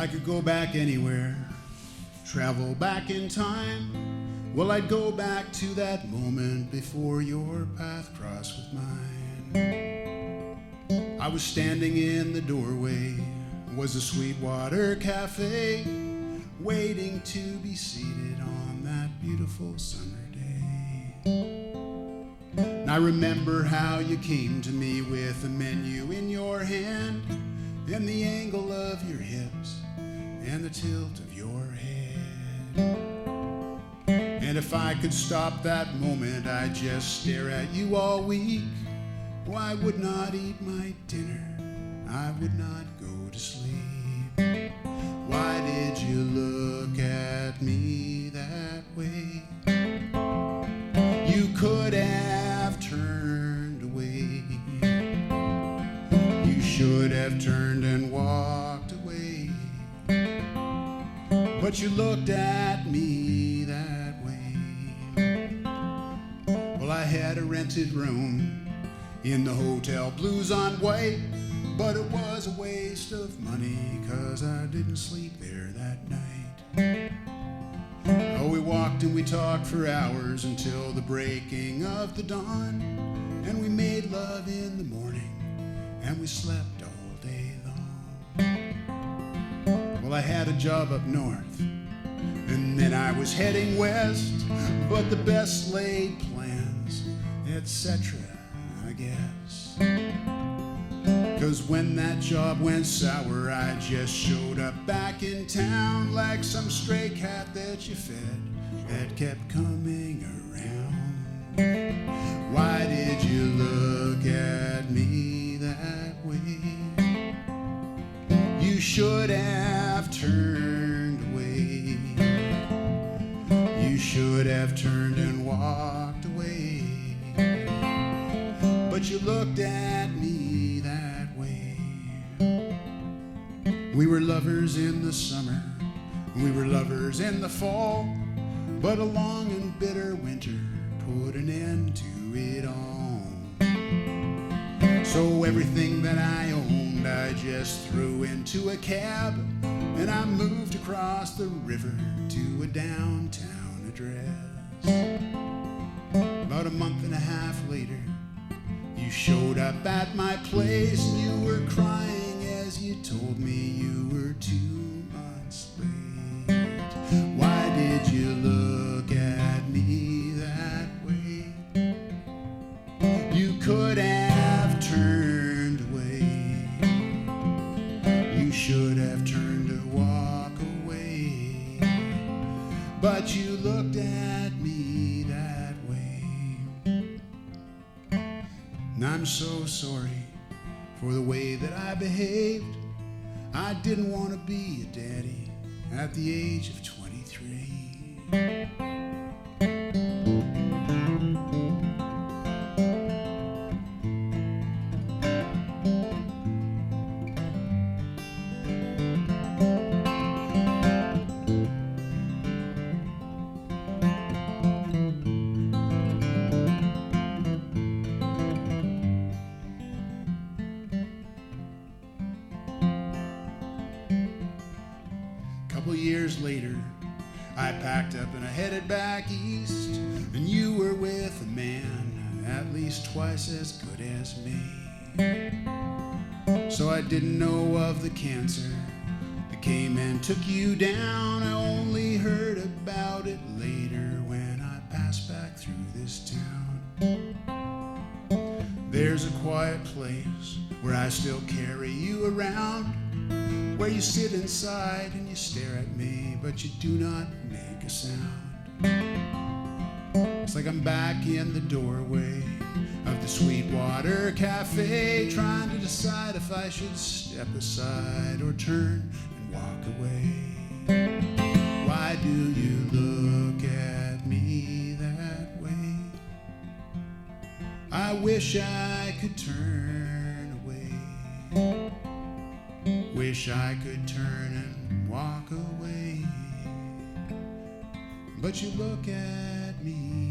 I could go back anywhere, travel back in time, well, I'd go back to that moment before your path crossed with mine. I was standing in the doorway, was a Sweetwater cafe, waiting to be seated on that beautiful summer day. And I remember how you came to me with a menu in your hand, and the angle of your hips and the tilt of your head. And if I could stop that moment, I'd just stare at you all week. Oh, I would not eat my dinner, I would not go to sleep. Why did you look at me that way? You could have turned away. You should have turned and walked away. But you looked at me that way. Well, I had a rented room in the Hotel Blues on White, but it was a waste of money 'cause I didn't sleep there that night. Oh, we walked and we talked for hours until the breaking of the dawn, and we made love in the morning and we slept all day long. Well, I had a job up north and then I was heading west, but the best laid plans, etc., I guess. 'Cause when that job went sour, I just showed up back in town like some stray cat that you fed that kept coming around. Why did you look at me that way? You should have turned away. You should have turned and walked away. But you looked at me that way. We were lovers in the summer, we were lovers in the fall, but a long and bitter winter put an end to it all. So everything that I owned I just threw into a cab, and I moved across the river to a downtown address. About a month and a half later, you showed up at my place and you were crying as you told me you were 2 months late. Why did you look at me that way? You could have turned away. You should have turned to walk away. But you looked at me that way. And I'm so sorry for the way that I behaved. I didn't want to be a daddy at the age of 23. Couple years later, I packed up and I headed back east, and you were with a man at least twice as good as me. So I didn't know of the cancer that came and took you down. I only heard about it later when I passed back through this town. There's a quiet place where I still carry you around, where you sit inside and you stare at me, but you do not make a sound. It's like I'm back in the doorway of the Sweetwater Cafe, trying to decide if I should step aside or turn and walk away. Why do you look at me that way? I wish I could turn away. Wish I could turn and walk away. But you look at me